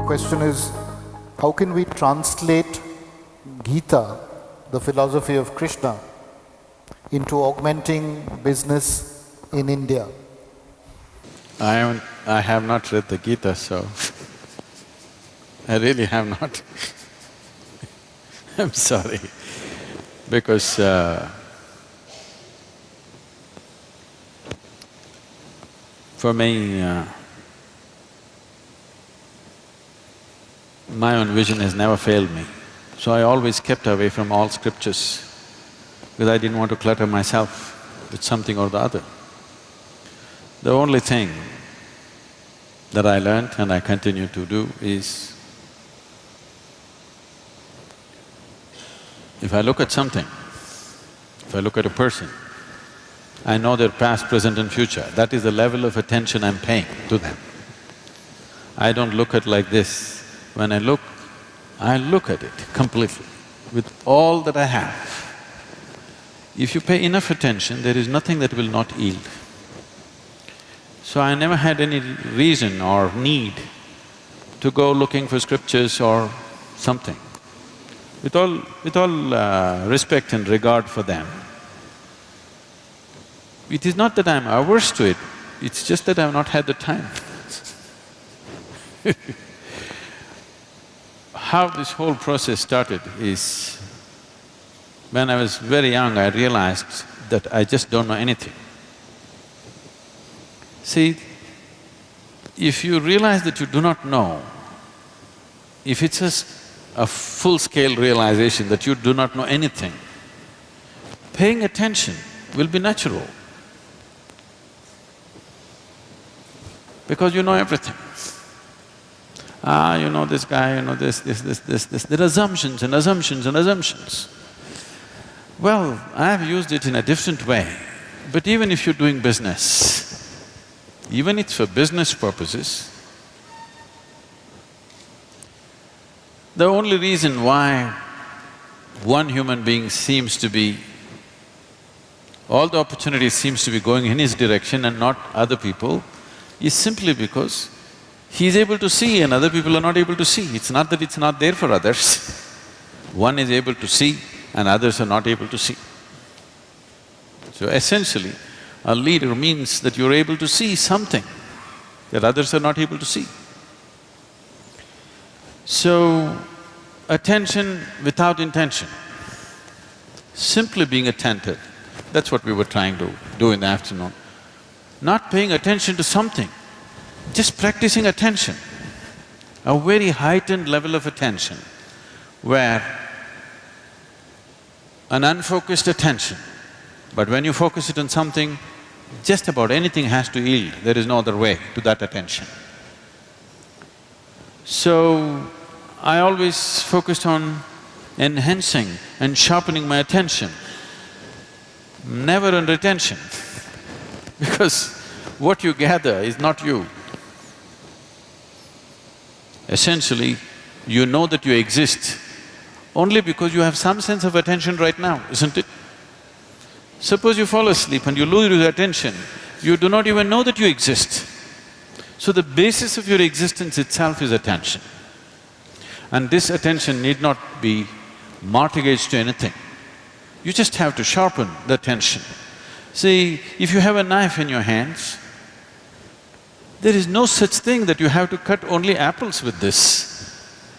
question is, how can we translate Gita, the philosophy of Krishna, into augmenting business in India? I have not read the Gita, so I really have not. I'm sorry, because for me, my own vision has never failed me. So I always kept away from all scriptures because I didn't want to clutter myself with something or the other. The only thing that I learned and I continue to do is, if I look at something, if I look at a person, I know their past, present and future. That is the level of attention I'm paying to them. I don't look at like this. When I look at it completely, with all that I have. If you pay enough attention, there is nothing that will not yield. So I never had any reason or need to go looking for scriptures or something. With all respect and regard for them, it is not that I'm averse to it, it's just that I've not had the time. How this whole process started is, when I was very young, I realized that I just don't know anything. See, if you realize that you do not know, if it's a full-scale realization that you do not know anything, paying attention will be natural, because you know everything. You know this guy, you know this. There are assumptions and assumptions and assumptions. Well, I've used it in a different way, but even if you're doing business, even if it's for business purposes, the only reason why one human being seems to be… all the opportunities seems to be going in his direction and not other people is simply because he's able to see and other people are not able to see. It's not that it's not there for others. One is able to see and others are not able to see. So essentially, a leader means that you're able to see something that others are not able to see. So, attention without intention, simply being attentive, that's what we were trying to do in the afternoon. Not paying attention to something, just practicing attention, a very heightened level of attention where an unfocused attention, but when you focus it on something, just about anything has to yield, there is no other way to that attention. So, I always focused on enhancing and sharpening my attention, never on retention, because what you gather is not you. Essentially, you know that you exist only because you have some sense of attention right now, isn't it? Suppose you fall asleep and you lose your attention, you do not even know that you exist. So the basis of your existence itself is attention. And this attention need not be mortgaged to anything. You just have to sharpen the attention. See, if you have a knife in your hands, there is no such thing that you have to cut only apples with this.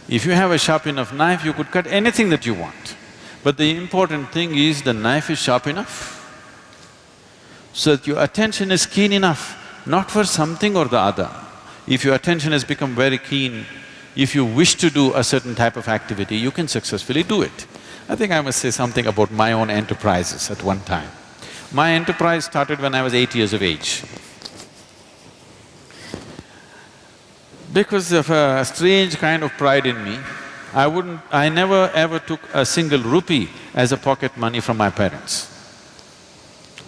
If you have a sharp enough knife, you could cut anything that you want. But the important thing is the knife is sharp enough, so that your attention is keen enough, not for something or the other. If your attention has become very keen, if you wish to do a certain type of activity, you can successfully do it. I think I must say something about my own enterprises at one time. My enterprise started when I was 8 years of age. Because of a strange kind of pride in me, I never ever took a single rupee as a pocket money from my parents.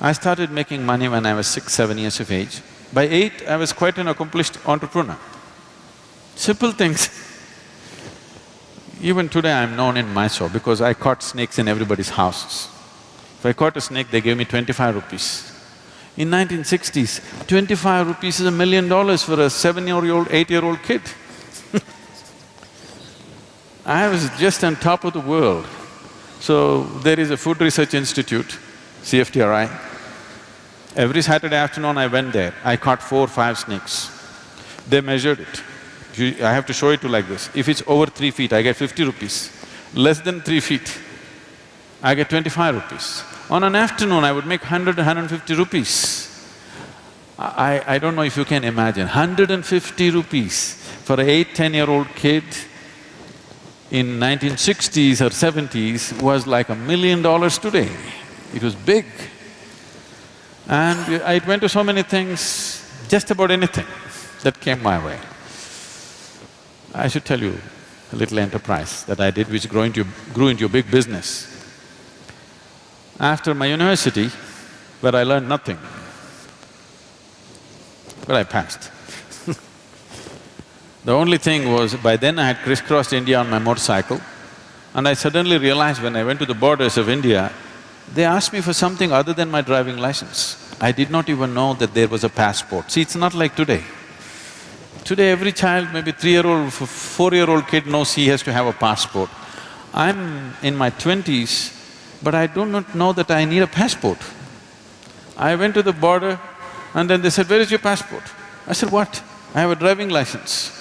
I started making money when I was 6, 7 years of age. By 8, I was quite an accomplished entrepreneur. Simple things. Even today I'm known in Mysore because I caught snakes in everybody's houses. If I caught a snake, they gave me 25 rupees. In 1960s, 25 rupees is $1 million for a 7-year-old, 8-year-old kid. I was just on top of the world. So there is a Food Research Institute, CFTRI. Every Saturday afternoon I went there, I caught 4 or 5 snakes. They measured it. I have to show it to like this. If it's over 3 feet, I get 50 rupees. Less than 3 feet, I get 25 rupees. On an afternoon, I would make 100 to 150 rupees. I don't know if you can imagine, 150 rupees for an 8–10-year-old kid in 1960s or 70s was like $1 million today. It was big. And I went to so many things, just about anything that came my way. I should tell you a little enterprise that I did which grew into a big business. After my university, where I learned nothing, but I passed. The only thing was, by then I had crisscrossed India on my motorcycle, and I suddenly realized when I went to the borders of India, they asked me for something other than my driving license. I did not even know that there was a passport. See, it's not like today. Today every child, maybe 3-year-old, 4-year-old kid knows he has to have a passport. I'm in my 20s, but I do not know that I need a passport. I went to the border and then they said, "Where is your passport?" I said, "What? I have a driving license."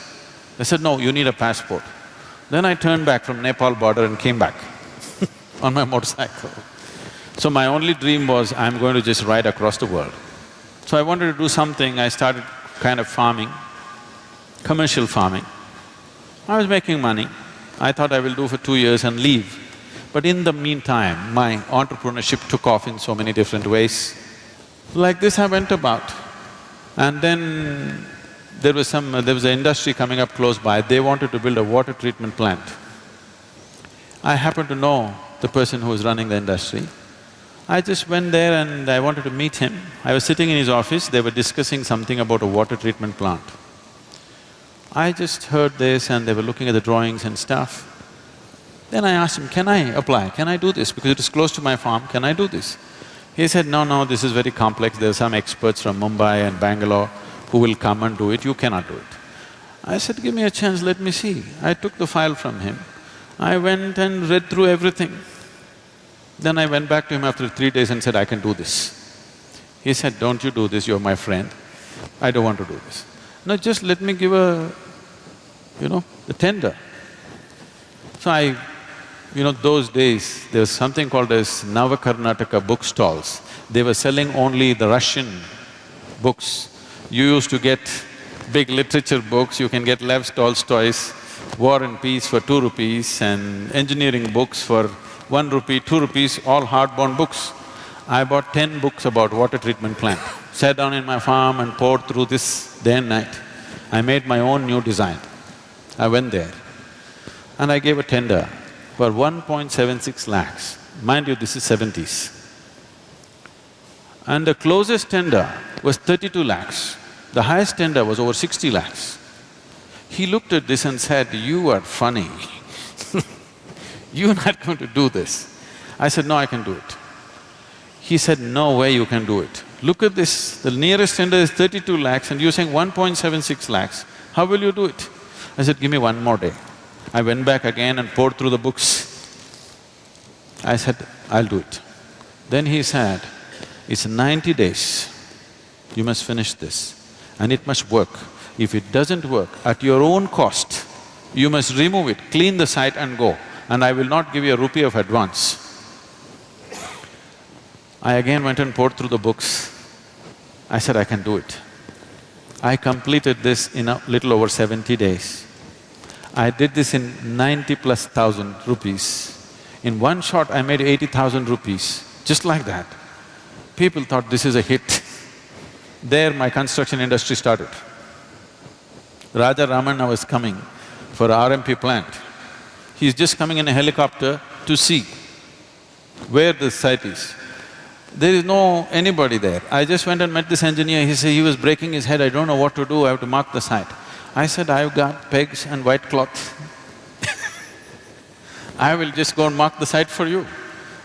They said, "No, you need a passport." Then I turned back from Nepal border and came back on my motorcycle. So my only dream was, I'm going to just ride across the world. So I wanted to do something, I started kind of farming, commercial farming. I was making money. I thought I will do for 2 years and leave. But in the meantime, my entrepreneurship took off in so many different ways. Like this I went about. And then there was an industry coming up close by, they wanted to build a water treatment plant. I happened to know the person who was running the industry. I just went there and I wanted to meet him. I was sitting in his office, they were discussing something about a water treatment plant. I just heard this and they were looking at the drawings and stuff. Then I asked him, "Can I apply? Can I do this? Because it is close to my farm, can I do this?" He said, "No, this is very complex, there are some experts from Mumbai and Bangalore who will come and do it, you cannot do it." I said, "Give me a chance, let me see." I took the file from him. I went and read through everything. Then I went back to him after 3 days and said, "I can do this." He said, "Don't you do this, you're my friend. I don't want to do this." "No, just let me give a tender." So those days, there was something called as Navakarnataka bookstalls. They were selling only the Russian books. You used to get big literature books, you can get Lev Tolstoy's War and Peace for 2 rupees and engineering books for 1 rupee, 2 rupees, all hardbound books. I bought 10 books about water treatment plant, sat down in my farm and poured through this day and night. I made my own new design. I went there and I gave a tender for 1.76 lakhs. Mind you, this is 70s. And the closest tender was 32 lakhs. The highest tender was over 60 lakhs. He looked at this and said, "You are funny. You're not going to do this." I said, "No, I can do it." He said, "No way you can do it. Look at this, the nearest tender is 32 lakhs and you're saying 1.76 lakhs. How will you do it?" I said, "Give me 1 more day." I went back again and poured through the books. I said, "I'll do it." Then he said, "It's 90 days, you must finish this and it must work. If it doesn't work, at your own cost, you must remove it, clean the site and go, and I will not give you a rupee of advance." I again went and poured through the books. I said, "I can do it." I completed this in a little over 70 days. I did this in 90+thousand rupees. In one shot, I made 80,000 rupees, just like that. People thought this is a hit. There my construction industry started. Raja Ramana was coming for RMP plant. He's just coming in a helicopter to see where the site is. There is no anybody there. I just went and met this engineer, he said he was breaking his head, "I don't know what to do, I have to mark the site." I said, "I've got pegs and white cloth. I will just go and mark the site for you."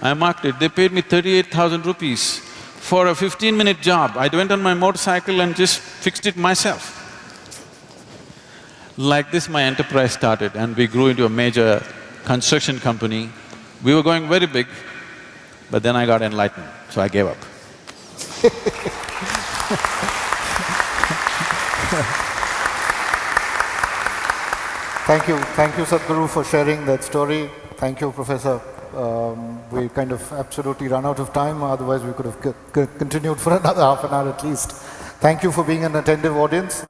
I marked it, they paid me 38,000 rupees for a 15-minute job. I went on my motorcycle and just fixed it myself. Like this, my enterprise started and we grew into a major construction company. We were going very big, but then I got enlightened, so I gave up. Thank you Sadhguru for sharing that story. Thank you, Professor. We kind of absolutely run out of time, otherwise we could have continued for another half an hour at least. Thank you for being an attentive audience.